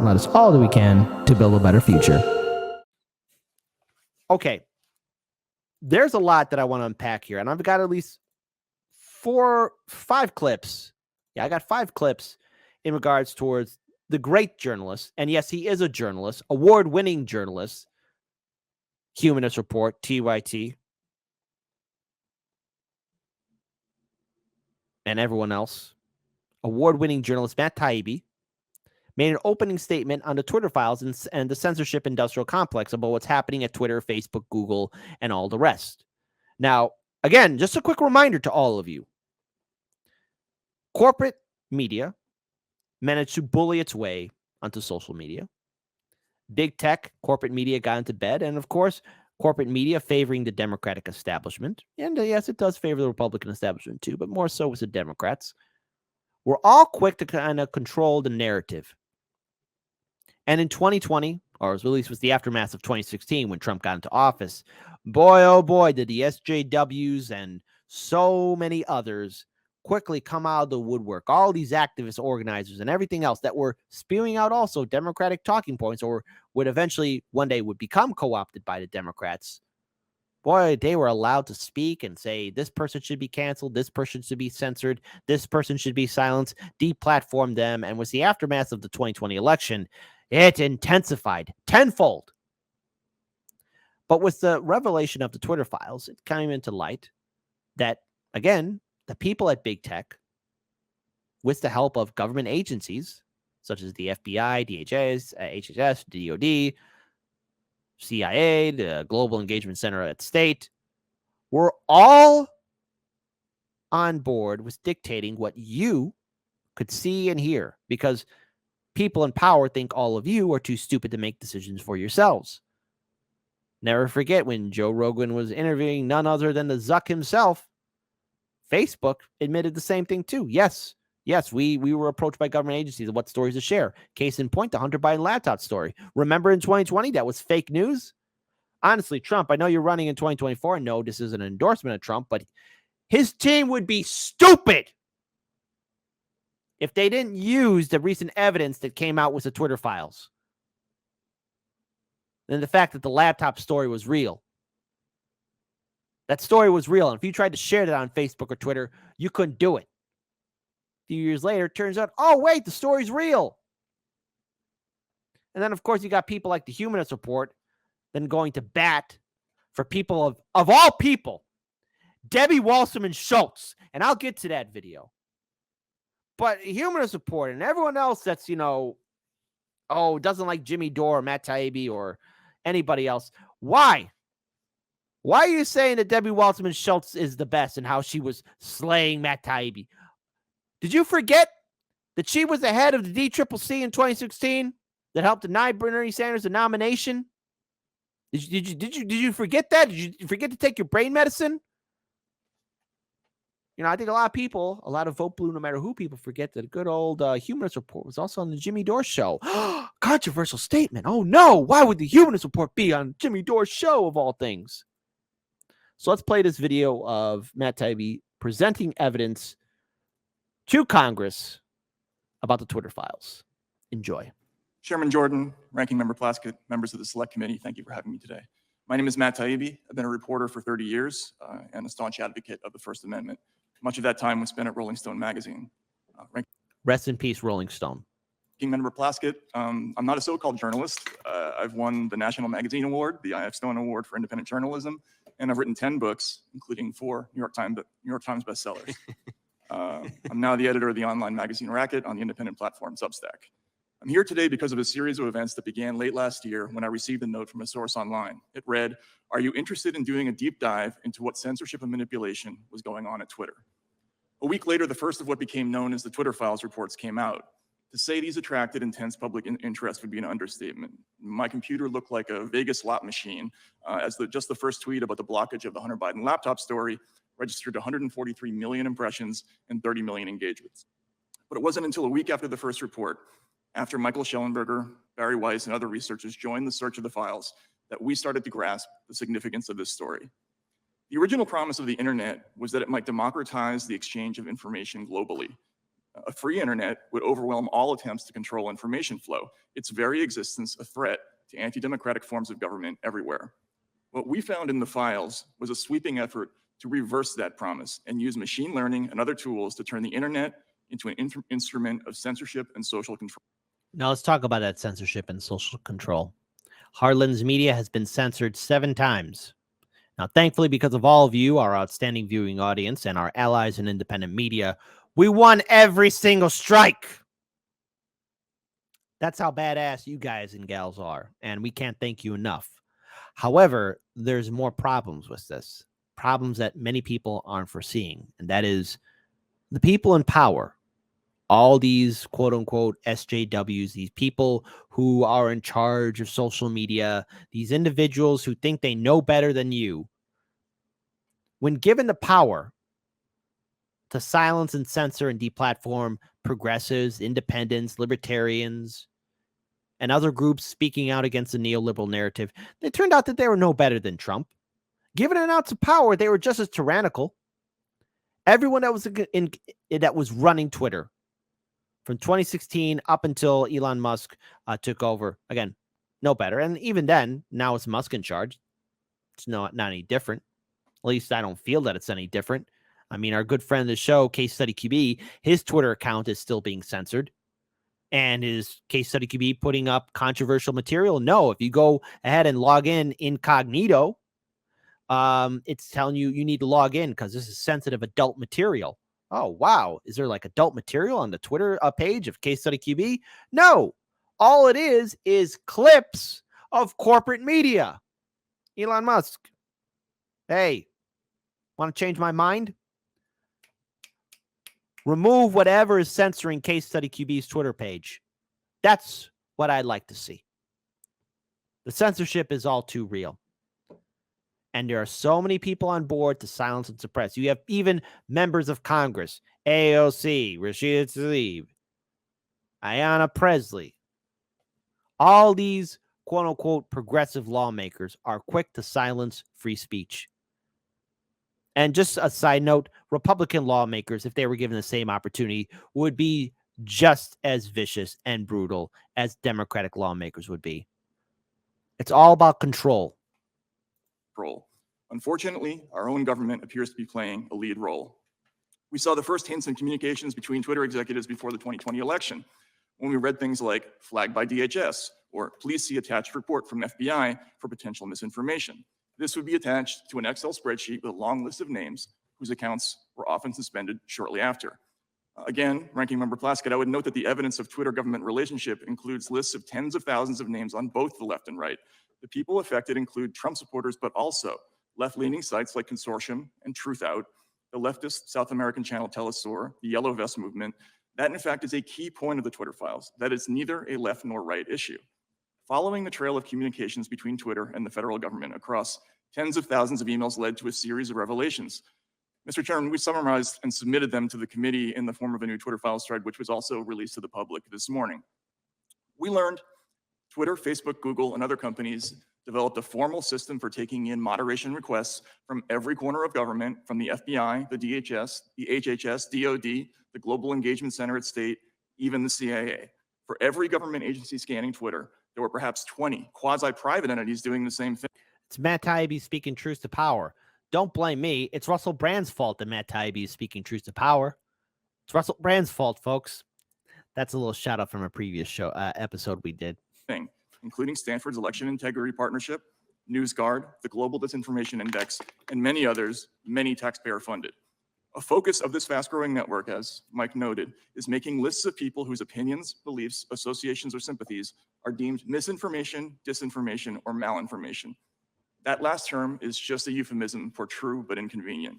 and let us all do we can to build a better future. Okay. There's a lot that I want to unpack here, and I've got at least 5 clips. Yeah, I got 5 clips in regards towards the great journalist. And yes, he is a journalist, award-winning journalist. Humanist Report, TYT. And everyone else. Award-winning journalist Matt Taibbi made an opening statement on the Twitter files and the censorship industrial complex about what's happening at Twitter, Facebook, Google, and all the rest. Now, again, just a quick reminder to all of you. Corporate media managed to bully its way onto social media. Big tech, corporate media got into bed. And of course, corporate media favoring the Democratic establishment. And yes, it does favor the Republican establishment too, but more so with the Democrats. We're all quick to kind of control the narrative. And in 2020, or at least was the aftermath of 2016 when Trump got into office, boy, oh boy, did the SJWs and so many others quickly come out of the woodwork. All these activist organizers and everything else that were spewing out also Democratic talking points, or would eventually one day would become co-opted by the Democrats. Boy, they were allowed to speak and say, this person should be canceled, this person should be censored, this person should be silenced, deplatform them. And with the aftermath of the 2020 election, it intensified tenfold. But with the revelation of the Twitter files, it came into light that, again, the people at big tech, with the help of government agencies such as the FBI, DHS, HHS, DOD, CIA, the Global Engagement Center at State, were all on board with dictating what you could see and hear, because people in power think all of you are too stupid to make decisions for yourselves. Never forget when Joe Rogan was interviewing none other than the Zuck himself. Facebook admitted the same thing too. Yes, we were approached by government agencies of what stories to share. Case in point, the Hunter Biden laptop story. Remember in 2020, that was fake news? Honestly, Trump, I know you're running in 2024. And no, this is an endorsement of Trump, but his team would be stupid if they didn't use the recent evidence that came out with the Twitter files. And the fact that the laptop story was real. That story was real. And if you tried to share that on Facebook or Twitter, you couldn't do it. A few years later, it turns out, oh, wait, the story's real. And then, of course, you got people like the Humanist Report then going to bat for people of all people, Debbie Wasserman Schultz. And I'll get to that video. But Humanist Report and everyone else that's, doesn't like Jimmy Dore or Matt Taibbi or anybody else. Why? Why are you saying that Debbie Wasserman Schultz is the best and how she was slaying Matt Taibbi? Did you forget that she was the head of the DCCC in 2016 that helped deny Bernie Sanders the nomination? Did you forget that? Did you forget to take your brain medicine? I think a lot of Vote Blue, no matter who people forget that a good old Humanist Report was also on the Jimmy Dore show. Controversial statement. Oh, no. Why would the Humanist Report be on Jimmy Dore's show of all things? So let's play this video of Matt Taibbi presenting evidence to Congress about the Twitter files. Enjoy. Chairman Jordan, Ranking Member Plaskett, members of the Select Committee, thank you for having me today. My name is Matt Taibbi. I've been a reporter for 30 years and a staunch advocate of the First Amendment. Much of that time was spent at Rolling Stone magazine. Rest in peace, Rolling Stone. Ranking Member Plaskett, I'm not a so-called journalist. I've won the National Magazine Award, the I.F. Stone Award for Independent Journalism, and I've written 10 books, including 4 New York Times bestsellers. I'm now the editor of the online magazine Racket on the independent platform Substack. I'm here today because of a series of events that began late last year when I received a note from a source online. It read, "Are you interested in doing a deep dive into what censorship and manipulation was going on at Twitter?" A week later, the first of what became known as the Twitter Files reports came out. To say these attracted intense public interest would be an understatement. My computer looked like a Vegas slot machine, as just the first tweet about the blockage of the Hunter Biden laptop story registered 143 million impressions and 30 million engagements. But it wasn't until a week after the first report, after Michael Schellenberger, Barry Weiss, and other researchers joined the search of the files, that we started to grasp the significance of this story. The original promise of the internet was that it might democratize the exchange of information globally. A free internet would overwhelm all attempts to control information flow, its very existence a threat to anti-democratic forms of government everywhere. What we found in the files was a sweeping effort to reverse that promise and use machine learning and other tools to turn the internet into an instrument of censorship and social control. Now let's talk about that censorship and social control. Heartland's media has been censored 7 times. Now, thankfully, because of all of you, our outstanding viewing audience, and our allies in independent media, we won every single strike. That's how badass you guys and gals are, and we can't thank you enough. However, there's more problems with this, problems that many people aren't foreseeing, and that is the people in power, all these quote-unquote SJWs, these people who are in charge of social media, these individuals who think they know better than you, when given the power to silence and censor and deplatform progressives, independents, libertarians, and other groups speaking out against the neoliberal narrative, it turned out that they were no better than Trump. Given an ounce of power, they were just as tyrannical. Everyone that was running Twitter from 2016 up until Elon Musk took over, again, no better. And even then, now it's Musk in charge. It's not any different. At least I don't feel that it's any different. I mean, our good friend of the show, Case Study QB, his Twitter account is still being censored. And is Case Study QB putting up controversial material? No. If you go ahead and log in incognito, it's telling you need to log in because this is sensitive adult material. Oh, wow. Is there like adult material on the Twitter page of Case Study QB? No. All it is clips of corporate media. Elon Musk. Hey, want to change my mind? Remove whatever is censoring Case Study QB's Twitter page. That's what I'd like to see. The censorship is all too real. And there are so many people on board to silence and suppress. You have even members of Congress, AOC, Rashida Tlaib, Ayanna Presley. All these quote-unquote progressive lawmakers are quick to silence free speech. And just a side note, Republican lawmakers, if they were given the same opportunity, would be just as vicious and brutal as Democratic lawmakers would be. It's all about control. Unfortunately, our own government appears to be playing a lead role. We saw the first hints in communications between Twitter executives before the 2020 election, when we read things like flagged by DHS or please see attached report from FBI for potential misinformation. This would be attached to an Excel spreadsheet with a long list of names whose accounts were often suspended shortly after. Again, Ranking Member Plaskett, I would note that the evidence of Twitter government relationship includes lists of tens of thousands of names on both the left and right. The people affected include Trump supporters, but also left-leaning sites like Consortium and Truth Out, the leftist South American channel Telesur, the Yellow Vest movement. That, in fact, is a key point of the Twitter files, that it's neither a left nor right issue. Following the trail of communications between Twitter and the federal government across tens of thousands of emails led to a series of revelations. Mr. Chairman, we summarized and submitted them to the committee in the form of a new Twitter files thread, which was also released to the public this morning. We learned Twitter, Facebook, Google, and other companies developed a formal system for taking in moderation requests from every corner of government, from the FBI, the DHS, the HHS, DOD, the Global Engagement Center at State, even the CIA. For every government agency scanning Twitter, there were perhaps 20 quasi-private entities doing the same thing. It's Matt Taibbi speaking truth to power. Don't blame me. It's Russell Brand's fault that Matt Taibbi is speaking truth to power. It's Russell Brand's fault, folks. That's a little shout out from a previous show episode we did. Including Stanford's Election Integrity Partnership, NewsGuard, the Global Disinformation Index, and many others, many taxpayer funded. A focus of this fast-growing network, as Mike noted, is making lists of people whose opinions, beliefs, associations, or sympathies are deemed misinformation, disinformation, or malinformation. That last term is just a euphemism for true but inconvenient.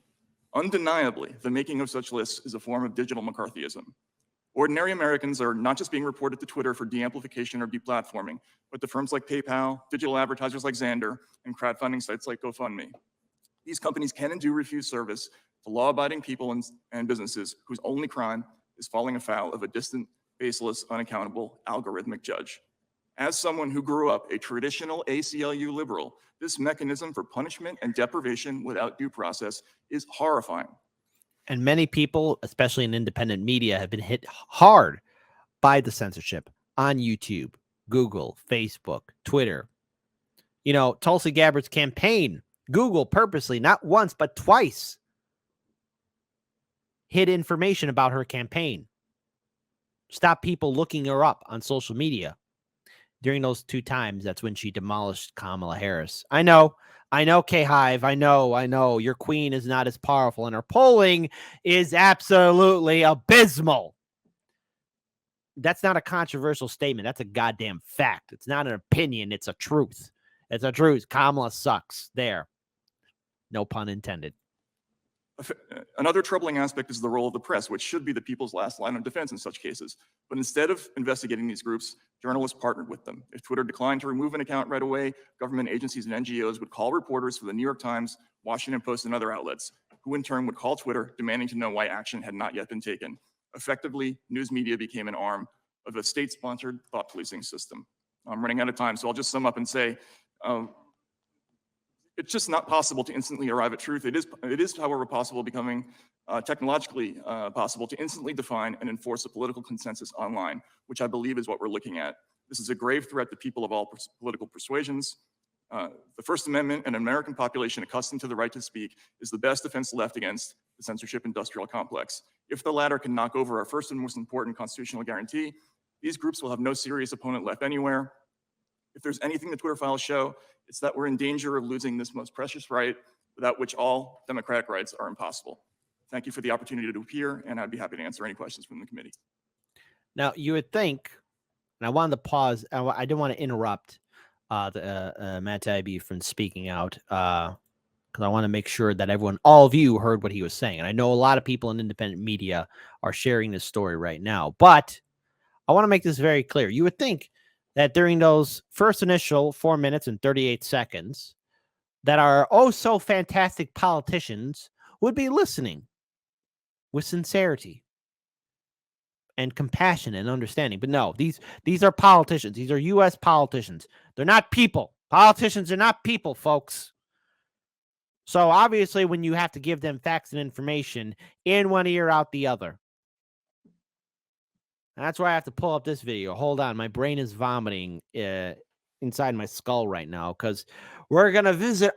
Undeniably, the making of such lists is a form of digital McCarthyism. Ordinary Americans are not just being reported to Twitter for de-amplification or deplatforming, but to firms like PayPal, digital advertisers like Xandr, and crowdfunding sites like GoFundMe. These companies can and do refuse service to law-abiding people and businesses whose only crime is falling afoul of a distant, baseless, unaccountable, algorithmic judge. As someone who grew up a traditional ACLU liberal, this mechanism for punishment and deprivation without due process is horrifying. And many people, especially in independent media, have been hit hard by the censorship on YouTube, Google, Facebook, Twitter. Tulsi Gabbard's campaign, Google purposely, not once, but twice, hid information about her campaign. Stop people looking her up on social media. During those 2 times, that's when she demolished Kamala Harris. I know, K-Hive. I know. Your queen is not as powerful, and her polling is absolutely abysmal. That's not a controversial statement. That's a goddamn fact. It's not an opinion. It's a truth. It's a truth. Kamala sucks. There. No pun intended. Another troubling aspect is the role of the press, which should be the people's last line of defense in such cases. But instead of investigating these groups, journalists partnered with them. If Twitter declined to remove an account right away, government agencies and NGOs would call reporters for the New York Times, Washington Post, and other outlets, who in turn would call Twitter, demanding to know why action had not yet been taken. Effectively, news media became an arm of a state-sponsored thought policing system. I'm running out of time, so I'll just sum up and say, it's just not possible to instantly arrive at truth. It is, however, becoming technologically possible to instantly define and enforce a political consensus online, which I believe is what we're looking at. This is a grave threat to people of all political persuasions. The First Amendment and an American population accustomed to the right to speak is the best defense left against the censorship industrial complex. If the latter can knock over our first and most important constitutional guarantee, these groups will have no serious opponent left anywhere. If there's anything the Twitter files show, it's that we're in danger of losing this most precious right, without which all democratic rights are impossible. Thank you for the opportunity to appear, and I'd be happy to answer any questions from the committee. Now, you would think, and I wanted to pause, I didn't want to interrupt Matt Taibbi from speaking out, because I want to make sure that all of you heard what he was saying. And I know a lot of people in independent media are sharing this story right now, but I want to make this very clear. You would think that during those first initial 4 minutes and 38 seconds that our so fantastic politicians would be listening with sincerity and compassion and understanding. But no, these are politicians. These are U.S. politicians. They're not people. Politicians are not people, folks. So obviously when you have to give them facts and information, in one ear, out the other. That's why I have to pull up this video. Hold on. My brain is vomiting inside my skull right now, because we're going to visit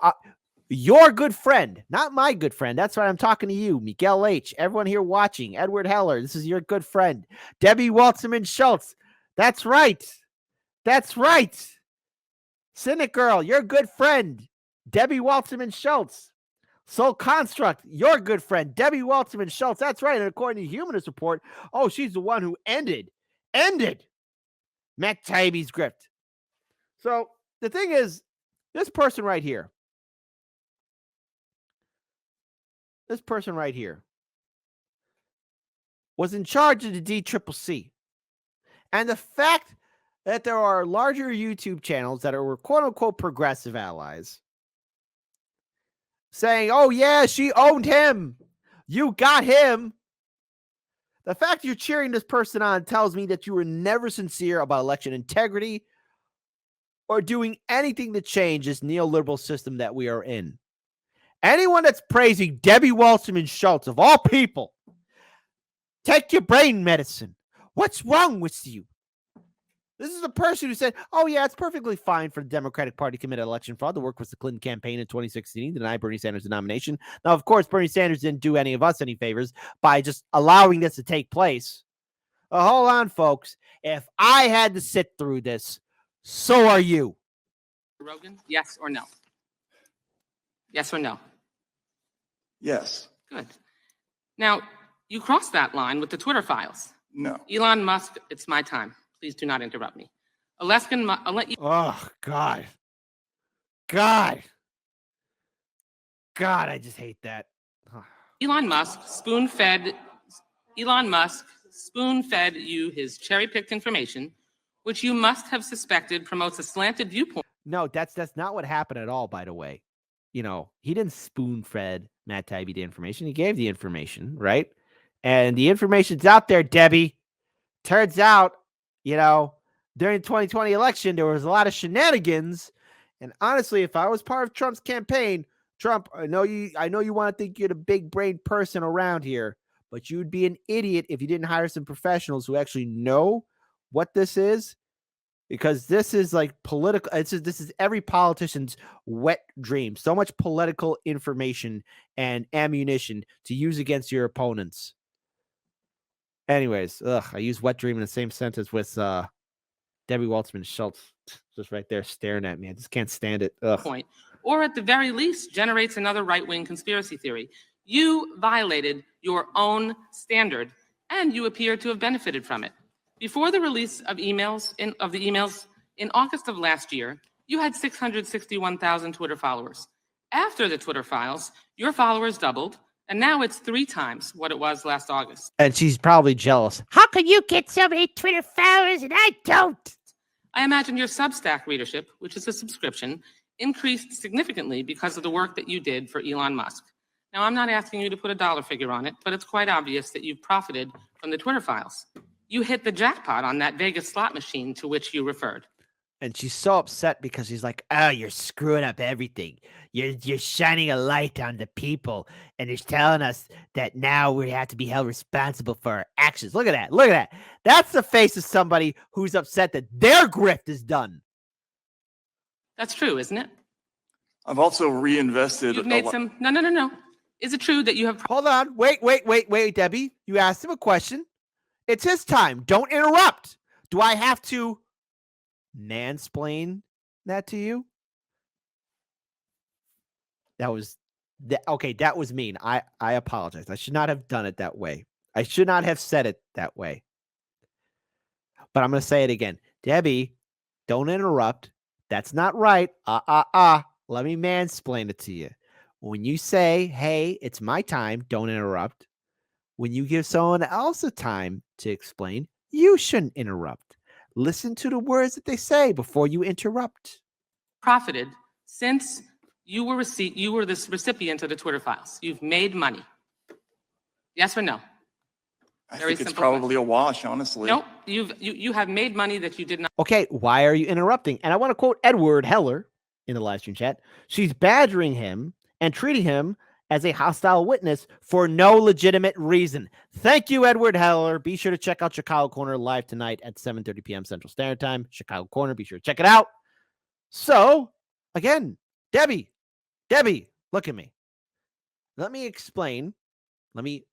your good friend, not my good friend. That's why I'm talking to you, Miguel H., everyone here watching, Edward Heller. This is your good friend, Debbie Waltzman Schultz. That's right. That's right. Cynic Girl, your good friend, Debbie Waltzman Schultz. Soul Construct, your good friend, Debbie Waltzman Schultz. That's right. And according to Humanist Report, she's the one who ended Matt Taibbi's grift. So the thing is, this person right here was in charge of the DCCC. And the fact that there are larger YouTube channels that are quote-unquote progressive allies saying, oh, yeah, she owned him. You got him. The fact you're cheering this person on tells me that you were never sincere about election integrity or doing anything to change this neoliberal system that we are in. Anyone that's praising Debbie Waltzman Schultz, of all people, take your brain medicine. What's wrong with you? This is a person who said, oh, yeah, it's perfectly fine for the Democratic Party to commit election fraud to work with the Clinton campaign in 2016 to deny Bernie Sanders the nomination. Now, of course, Bernie Sanders didn't do any of us any favors by just allowing this to take place. Hold on, folks. If I had to sit through this, so are you. Rogan, yes or no? Yes or no? Yes. Good. Now, you crossed that line with the Twitter files. No. Elon Musk, it's my time. Please do not interrupt me. I'll let you. Oh, God. God, I just hate that. Elon Musk spoon-fed you his cherry-picked information, which you must have suspected promotes a slanted viewpoint. No, that's not what happened at all, by the way. He didn't spoon-fed Matt Taibbi the information. He gave the information, right? And the information's out there, Debbie. Turns out, during the 2020 election, there was a lot of shenanigans. And honestly, if I was part of Trump's campaign, Trump, I know you want to think you're the big brain person around here, but you'd be an idiot if you didn't hire some professionals who actually know what this is, because this is like political. This is every politician's wet dream. So much political information and ammunition to use against your opponents. Anyways, I use wet dream in the same sentence with Debbie Waltzman Schultz, just right there staring at me. I just can't stand it. Ugh. Point, or at the very least, generates another right-wing conspiracy theory. You violated your own standard, and you appear to have benefited from it. Before the release of the emails in August of last year, you had 661,000 Twitter followers. After the Twitter files, your followers doubled, and now it's 3 times what it was last August. And she's probably jealous. How can you get so many Twitter followers and I don't? I imagine your Substack readership, which is a subscription, increased significantly because of the work that you did for Elon Musk. Now, I'm not asking you to put a dollar figure on it, but it's quite obvious that you've profited from the Twitter files. You hit the jackpot on that Vegas slot machine to which you referred. And she's so upset because she's like, oh, you're screwing up everything. You're shining a light on the people, and it's telling us that now we have to be held responsible for our actions. Look at that. Look at that. That's the face of somebody who's upset that their grift is done. That's true, isn't it? I've also reinvested. You've made some. No. Is it true that you have? Hold on. Wait, Debbie. You asked him a question. It's his time. Don't interrupt. Do I have to mansplain that to you? That was mean. I apologize. I should not have done it that way. I should not have said it that way. But I'm going to say it again. Debbie, don't interrupt. That's not right. Let me mansplain it to you. When you say, hey, it's my time, don't interrupt. When you give someone else a time to explain, you shouldn't interrupt. Listen to the words that they say before you interrupt. Profited since you were the recipient of the Twitter files. You've made money. Yes or no? I Very think it's simple probably a wash, honestly. No, you have made money that you did not. Okay, why are you interrupting? And I want to quote Edward Heller in the live stream chat. She's badgering him and treating him as a hostile witness for no legitimate reason. Thank you, Edward Heller. Be sure to check out Chicago Corner live tonight at 7:30 p.m. Central Standard Time. Chicago Corner, be sure to check it out. So, again, Debbie, look at me. Let me explain. Let me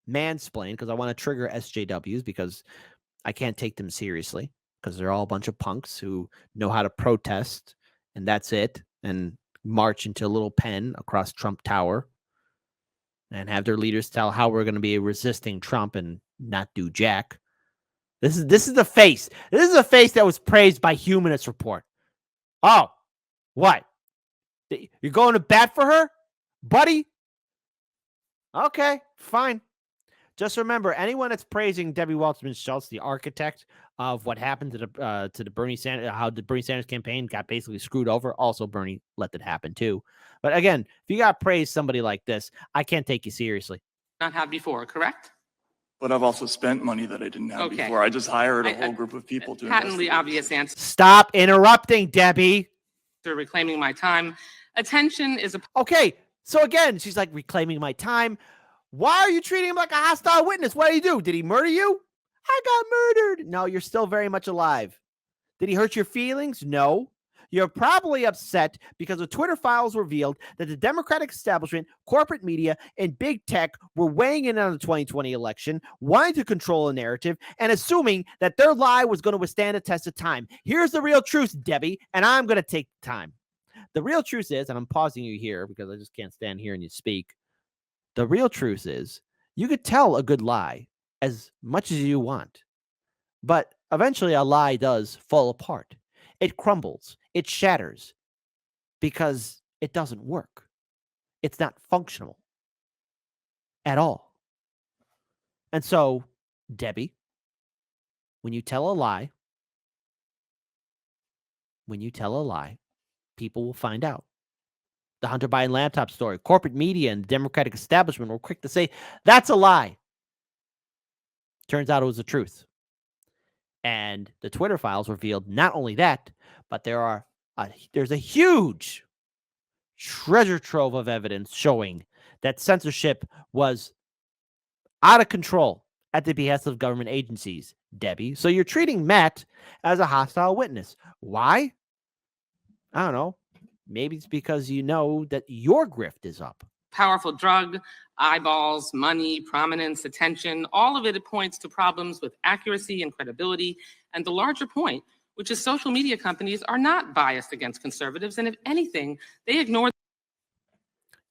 mansplain, because I want to trigger SJWs, because I can't take them seriously, because they're all a bunch of punks who know how to protest, and that's it, and march into a little pen across Trump Tower and have their leaders tell how we're going to be resisting Trump and not do jack. This is the face. This is a face that was praised by Humanist Report. Oh, what? You're going to bat for her, buddy? Okay, fine. Just remember, anyone that's praising Debbie Waltzman Schultz, the architect of what happened to the Bernie Sanders, how the Bernie Sanders campaign got basically screwed over. Also, Bernie let that happen too. But again, if you got to praise somebody like this, I can't take you seriously. Not have before, correct? But I've also spent money that I didn't have Okay. before. I just hired a whole group of people to Patently investigate. obvious answer. Stop interrupting, Debbie. Reclaiming my time. Attention is a Okay, so again, she's like, reclaiming my time. Why are you treating him like a hostile witness? What did he do? Did he murder you? I got murdered. No, you're still very much alive. Did he hurt your feelings? No. You're probably upset because the Twitter files revealed that the Democratic establishment, corporate media, and big tech were weighing in on the 2020 election, wanting to control a narrative, and assuming that their lie was going to withstand a test of time. Here's the real truth, Debbie, and I'm going to take the time. The real truth is, and I'm pausing you here because I just can't stand hearing you speak. The real truth is, you could tell a good lie as much as you want, but eventually a lie does fall apart. It crumbles. It shatters because it doesn't work. It's not functional at all. And so, Debbie, when you tell a lie, people will find out. The Hunter Biden laptop story, corporate media and the Democratic establishment were quick to say, that's a lie. Turns out it was the truth. And the Twitter files revealed not only that, but there's a huge treasure trove of evidence showing that censorship was out of control at the behest of government agencies, Debbie. So you're treating Matt as a hostile witness. Why? I don't know. Maybe it's because you know that your grift is up. Powerful drug, eyeballs, money, prominence, attention, all of it points to problems with accuracy and credibility. And the larger point, which is social media companies are not biased against conservatives. And if anything, they ignore.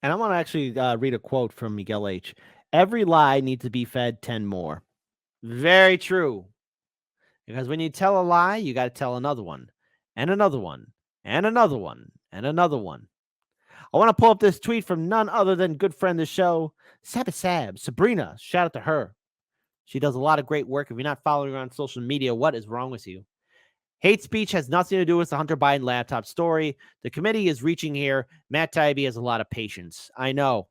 And I want to actually read a quote from Miguel H. Every lie needs to be fed 10 more. Very true. Because when you tell a lie, you got to tell another one, and another one, and another one, and another one. I want to pull up this tweet from none other than good friend of the show, Sabrina. Shout out to her. She does a lot of great work. If you're not following her on social media, what is wrong with you? Hate speech has nothing to do with the Hunter Biden laptop story. The committee is reaching here. Matt Taibbi has a lot of patience. I know.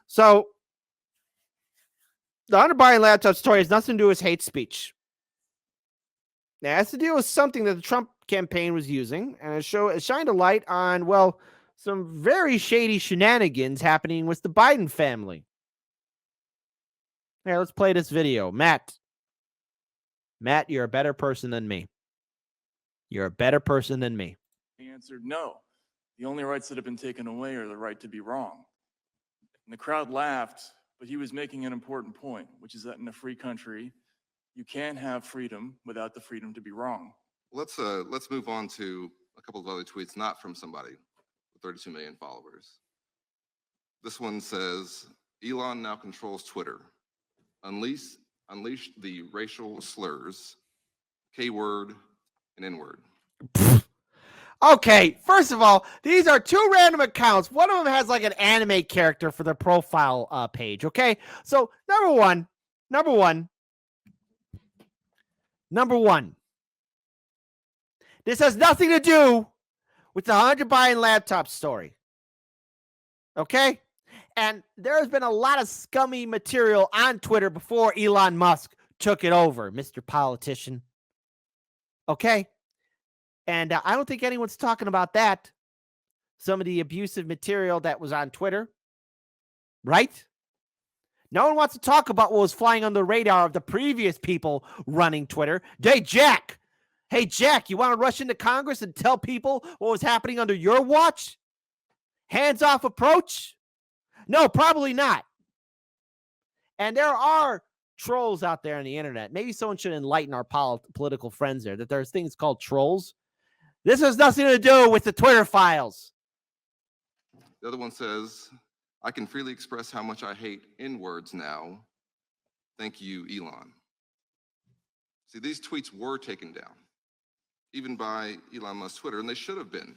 So, the Hunter Biden laptop story has nothing to do with hate speech. It has to deal with something that the Trump campaign was using, and it shined a light on, well, some very shady shenanigans happening with the Biden family. Here, let's play this video. Matt, you're a better person than me. You're a better person than me. He answered, no. The only rights that have been taken away are the right to be wrong. And the crowd laughed, but he was making an important point, which is that in a free country, you can't have freedom without the freedom to be wrong. Let's move on to a couple of other tweets, not from somebody with 32 million followers. This one says, Elon now controls Twitter. Unleash the racial slurs, K-word and N-word. Okay, first of all, these are two random accounts. One of them has like an anime character for their profile page, okay? So, number one, this has nothing to do with the Hunter Biden laptop story, okay? And there has been a lot of scummy material on Twitter before Elon Musk took it over, Mr. Politician, okay? And I don't think anyone's talking about that. Some of the abusive material that was on Twitter, right? No one wants to talk about what was flying on the radar of the previous people running Twitter. Hey, Jack, you want to rush into Congress and tell people what was happening under your watch? Hands-off approach? No, probably not. And there are trolls out there on the internet. Maybe someone should enlighten our political friends there that there's things called trolls. This has nothing to do with the Twitter files. The other one says, I can freely express how much I hate N-words now. Thank you, Elon. See, these tweets were taken down, even by Elon Musk's Twitter, and they should have been,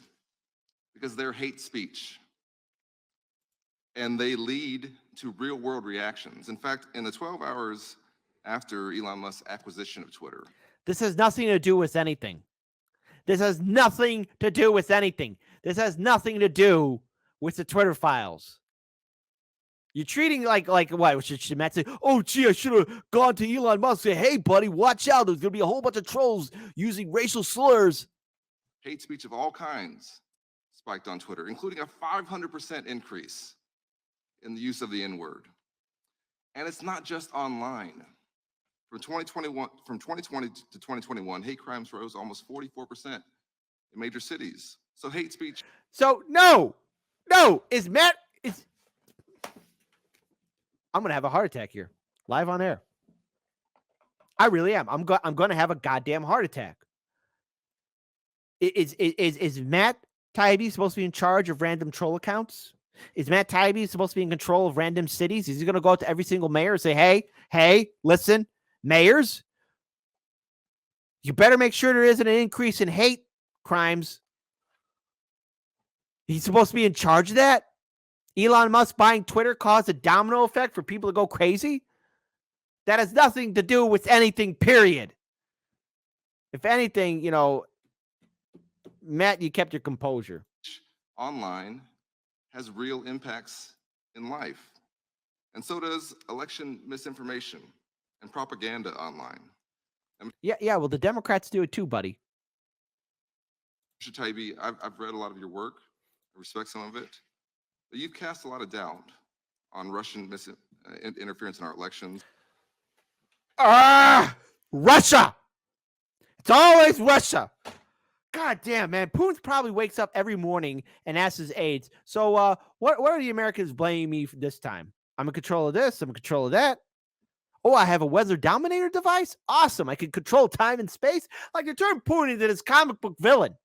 because they're hate speech. And they lead to real-world reactions. In fact, in the 12 hours after Elon Musk's acquisition of Twitter. This has nothing to do with anything. This has nothing to do with anything. This has nothing to do with the Twitter files. You're treating like what? Should Matt say, oh, gee, I should have gone to Elon Musk and say, hey, buddy, watch out. There's going to be a whole bunch of trolls using racial slurs. Hate speech of all kinds spiked on Twitter, including a 500% increase in the use of the N-word. And it's not just online. From 2020 to 2021, hate crimes rose almost 44% in major cities. So hate speech. So no, I'm going to have a heart attack here, live on air. I really am. I'm going to have a goddamn heart attack. Is Matt Taibbi supposed to be in charge of random troll accounts? Is Matt Taibbi supposed to be in control of random cities? Is he going to go out to every single mayor and say, hey, listen, mayors, you better make sure there isn't an increase in hate crimes. He's supposed to be in charge of that? Elon Musk buying Twitter caused a domino effect for people to go crazy? That has nothing to do with anything, period. If anything, Matt, you kept your composure. Online has real impacts in life. And so does election misinformation and propaganda online. Yeah, well, the Democrats do it too, buddy. Mr. Taibbi, I've read a lot of your work. respect some of it. But you've cast a lot of doubt on Russian interference in our elections. Russia. It's always Russia. God damn, man. Putin probably wakes up every morning and asks his aides, so what are the Americans blaming me for this time? I'm in control of this. I'm in control of that. Oh, I have a weather dominator device? Awesome. I can control time and space. Like they turned Putin into this comic book villain.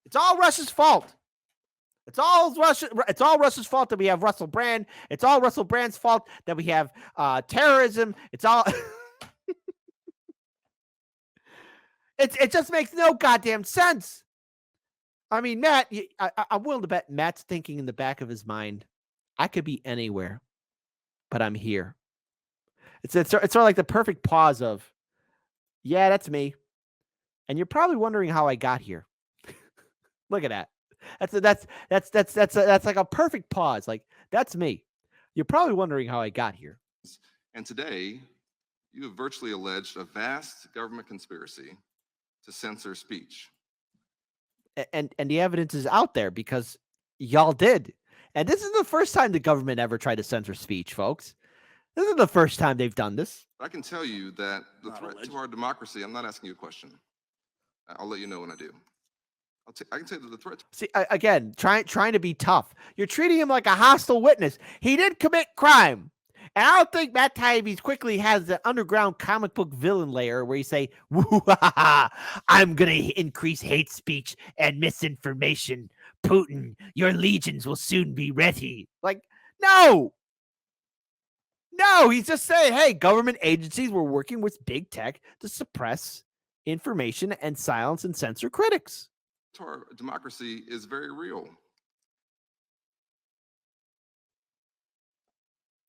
It's all Russia's fault. It's all Russia's fault that we have Russell Brand. It's all Russell Brand's fault that we have terrorism. It's all it just makes no goddamn sense. I mean, Matt, I'm willing to bet Matt's thinking in the back of his mind, I could be anywhere, but I'm here. It's sort of like the perfect pause of, yeah, that's me. And you're probably wondering how I got here. Look at that. That's like a perfect pause. Like, that's me. You're probably wondering how I got here. And today, you have virtually alleged a vast government conspiracy to censor speech. And the evidence is out there because y'all did. And this is the first time the government ever tried to censor speech, folks. This is the first time they've done this. I can tell you that the Not threat alleged. to our democracy, I'm not asking you a question. I'll let you know when I do. I can tell you that the threat. See, again, trying to be tough. You're treating him like a hostile witness. He did commit crime. And I don't think Matt Taibbi quickly has the underground comic book villain layer where you say, I'm going to increase hate speech and misinformation. Putin, your legions will soon be ready. Like, no. No, he's just saying, hey, government agencies were working with big tech to suppress information and silence and censor critics. To our democracy is very real.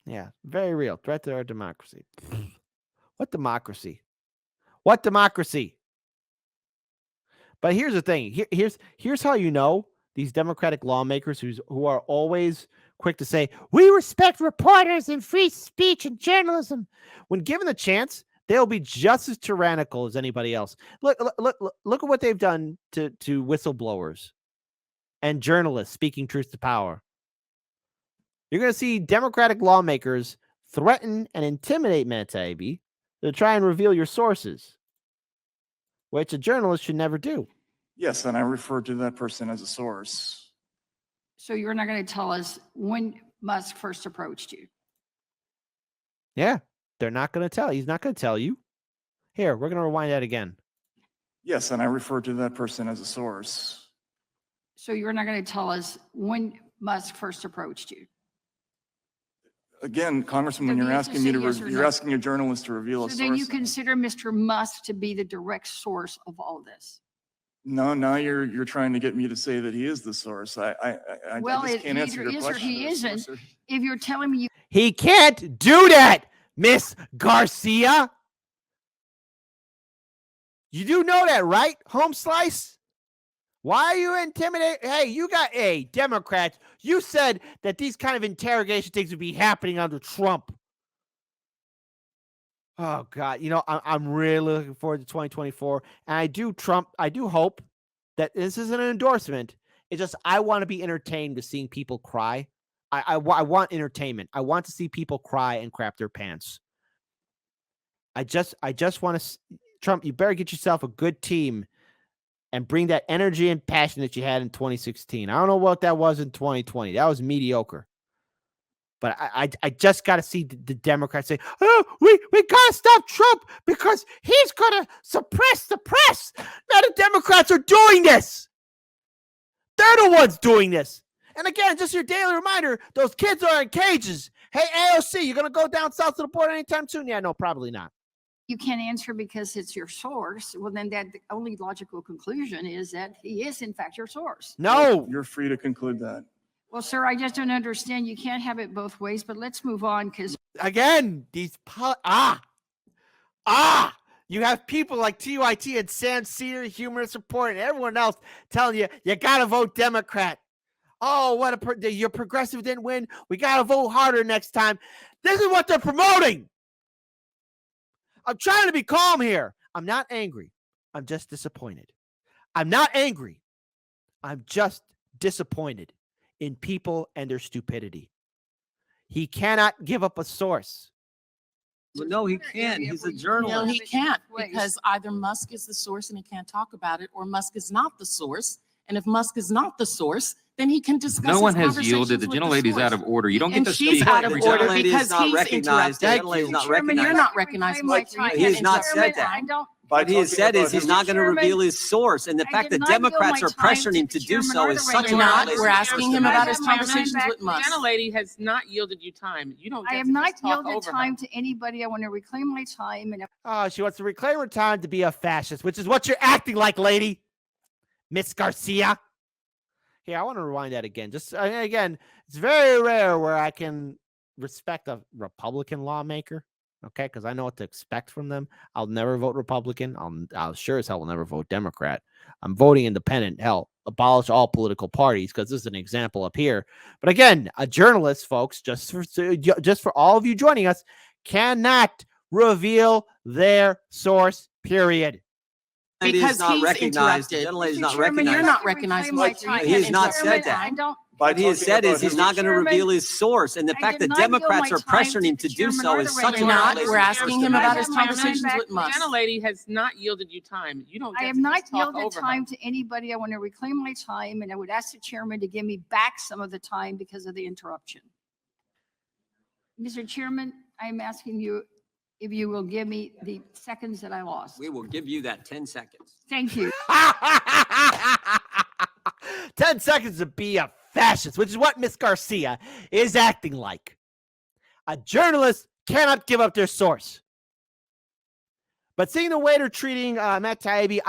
Yeah, very real. Threat to our democracy. What democracy? What democracy? But here's the thing. Here's how you know these Democratic lawmakers who are always quick to say, we respect reporters and free speech and journalism. When given the chance, they'll be just as tyrannical as anybody else. Look at what they've done to whistleblowers and journalists speaking truth to power. You're going to see Democratic lawmakers threaten and intimidate Matt Taibbi to try and reveal your sources, which a journalist should never do. Yes, and I refer to that person as a source. So you're not going to tell us when Musk first approached you? Yeah, they're not going to tell. He's not going to tell you. Here, we're going to rewind that again. Yes, and I refer to that person as a source. So you're not going to tell us when Musk first approached you? Again, Congressman, when So you're you have to asking me say to, yes or you're no. asking a journalist to reveal a So source. then you consider Mr. Musk to be the direct source of all of this? No, now you're trying to get me to say that he is the source. I Well, just it can't answer either your is or question. he isn't. If you're telling me you He can't do that, Miss Garcia. You do know that, right, Home Slice? Why are you intimidating? Hey, you got Democrats. You said that these kind of interrogation things would be happening under Trump. Oh God, I'm really looking forward to 2024, and I do hope that this isn't an endorsement. It's just I want to be entertained with seeing people cry. I want entertainment. I want to see people cry and crap their pants. I just want to, Trump. You better get yourself a good team and bring that energy and passion that you had in 2016. I don't know what that was in 2020. That was mediocre. But I just got to see the Democrats say, oh, we got to stop Trump because he's going to suppress the press. Now the Democrats are doing this. They're the ones doing this. And again, just your daily reminder, those kids are in cages. Hey, AOC, you going to go down south to the border anytime soon? Yeah, no, probably not. can't answer because it's your source, well, then that the only logical conclusion is that he is in fact your source. No. You're free to conclude that. Well, sir, I just don't understand. You can't have it both ways, but let's move on because Again, these you have people like TYT and Sam Cedar, Humorous Report, and everyone else telling you got to vote Democrat. Oh, your progressive didn't win. We got to vote harder next time. This is what they're promoting. I'm trying to be calm here. I'm not angry. I'm just disappointed. I'm not angry. I'm just disappointed in people and their stupidity. He cannot give up a source. Well, no, he can't. He's a journalist. No, he can't, Ways. because either Musk is the source and he can't talk about it, or Musk is not the source. And if Musk is not the source, then he can discuss. No one his has yielded. The conversations with gentlelady's out source. of order. You don't get And to she's speak out of every order time. Gentlelady is because not he's recognized. The interrupted. gentlelady is not Chairman, You're recognized. not recognized, Mike. You He can't has not interrupt said him. that. I don't. What he has talking said is about he's his- not going to Chairman, reveal his source. And the I fact did that not yield Democrats my are time pressuring to him the to do chairman so or is the such a You're regular. not. violation We're of the asking First him about Amendment. his I have my time conversations back. with The Musk. gentlelady has not yielded you time. You don't I get have to not just talk yielded over her. time to anybody. I want to reclaim my time. And Oh, she wants to reclaim her time to be a fascist, which is what you're acting like, lady. Miss Garcia. Here, I want to rewind that again. Just again, it's very rare where I can respect a Republican lawmaker, okay? Because I know what to expect from them. I'll never vote Republican. I'll sure as hell will never vote Democrat. I'm voting independent. Hell, abolish all political parties because this is an example up here. But again, a journalist, folks, just for all of you joining us, cannot reveal their source. Period. Gentlelady is Because not he's recognized. The interrupted. gentlelady is Mr. not Chairman, recognized. You're I'd not like to recognized, reclaim my Mike. You time. can't He has not interrupt said him. that. I don't. What he has talking said is about he's his- not going to Chairman, reveal his source. And the I fact did that not yield Democrats my are time pressuring to him the to do chairman so or is the such a You're regular. not. violation We're of the asking First him I about Amendment. his have my time conversations back. with The Musk. gentlelady has not yielded you time. You don't I get have to not just talk yielded over her. time to anybody. I want to reclaim my time, and I would ask the chairman to give me back some of the time because of the interruption. Mr. Chairman, I'm asking you if you will give me the seconds that I lost. We will give you that 10 seconds. Thank you. 10 seconds to be a fascist, which is what Miss Garcia is acting like. A journalist cannot give up their source. But seeing the way they're treating Matt Taibbi,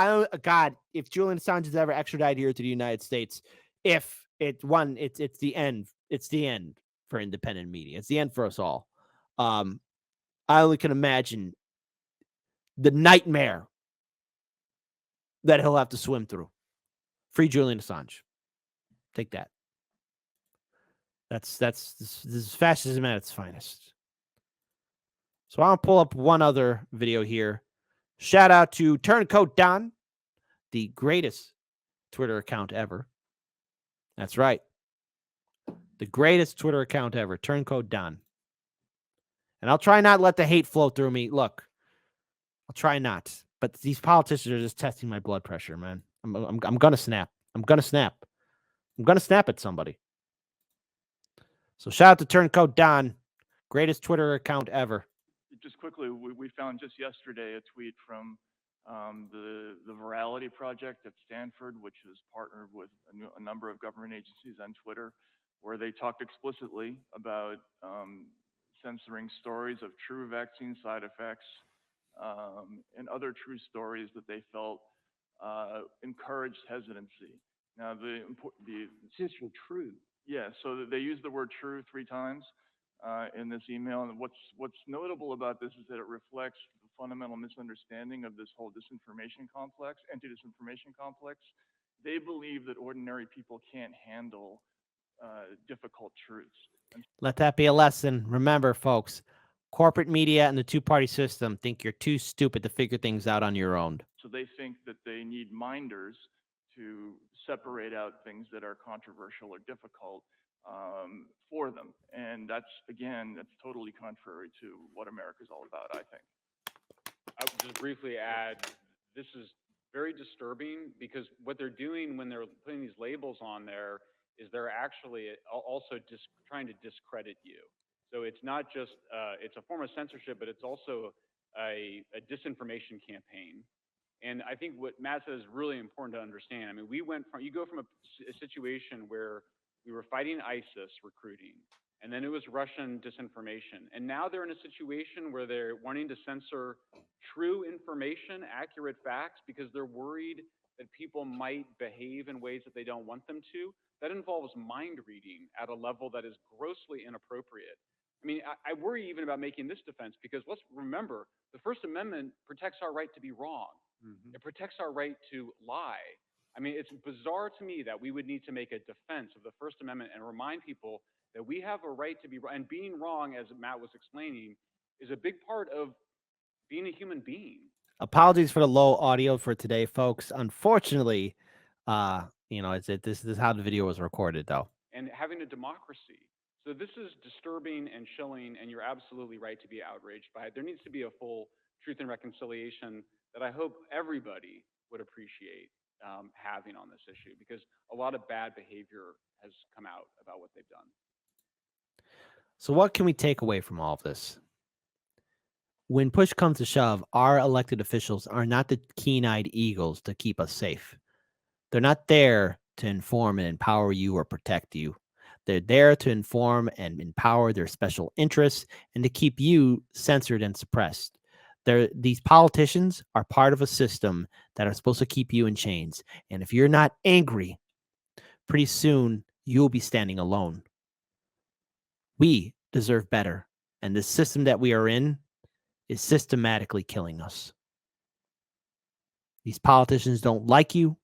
God, if Julian Assange is ever extradited here to the United States, it's the end. It's the end for independent media. It's the end for us all. I only can imagine the nightmare that he'll have to swim through. Free Julian Assange. Take that. This is fascism at its finest. So I'll pull up one other video here. Shout out to Turncoat Don, the greatest Twitter account ever. That's right. The greatest Twitter account ever, Turncoat Don. And I'll try not to let the hate flow through me. Look, I'll try not. But these politicians are just testing my blood pressure, man. I'm gonna snap. I'm gonna snap. I'm gonna snap at somebody. So shout out to Turncoat Don, greatest Twitter account ever. Just quickly, we found just yesterday a tweet from the Virality Project at Stanford, which has partnered with a number of government agencies and Twitter, where they talked explicitly about censoring stories of true vaccine side effects and other true stories that they felt encouraged hesitancy. Now, it's just true. Yeah, so they used the word true 3 times in this email. And what's notable about this is that it reflects the fundamental misunderstanding of this whole disinformation complex, anti-disinformation complex. They believe that ordinary people can't handle difficult truths. Let that be a lesson. Remember, folks, corporate media and the two-party system think you're too stupid to figure things out on your own. So they think that they need minders to separate out things that are controversial or difficult for them. And that's totally contrary to what America's all about, I think. I would just briefly add, this is very disturbing because what they're doing when they're putting these labels on there is they're actually also trying to discredit you. So it's not just, it's a form of censorship, but it's also a disinformation campaign. And I think what Matt says is really important to understand. I mean, you go from a situation where we were fighting ISIS recruiting, and then it was Russian disinformation. And now they're in a situation where they're wanting to censor true information, accurate facts, because they're worried that people might behave in ways that they don't want them to. That involves mind reading at a level that is grossly inappropriate. I mean, I worry even about making this defense because let's remember, the First Amendment protects our right to be wrong. It protects our right to lie. I mean, it's bizarre to me that we would need to make a defense of the First Amendment and remind people that we have a right to be wrong. And being wrong, as Matt was explaining, is a big part of being a human being. Apologies for the low audio for today, folks. Unfortunately, This is how the video was recorded, though. and having a democracy. So this is disturbing and chilling, and you're absolutely right to be outraged by it. There needs to be a full truth and reconciliation that I hope everybody would appreciate having on this issue, because a lot of bad behavior has come out about what they've done. So what can we take away from all of this? When push comes to shove, our elected officials are not the keen-eyed eagles to keep us safe. They're not there to inform and empower you or protect you. They're there to inform and empower their special interests and to keep you censored and suppressed. These politicians are part of a system that are supposed to keep you in chains. And if you're not angry, pretty soon you'll be standing alone. We deserve better. And the system that we are in is systematically killing us. These politicians don't like you.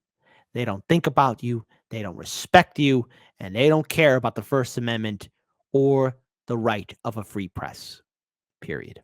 They don't think about you. They don't respect you. And they don't care about the First Amendment or the right of a free press. Period.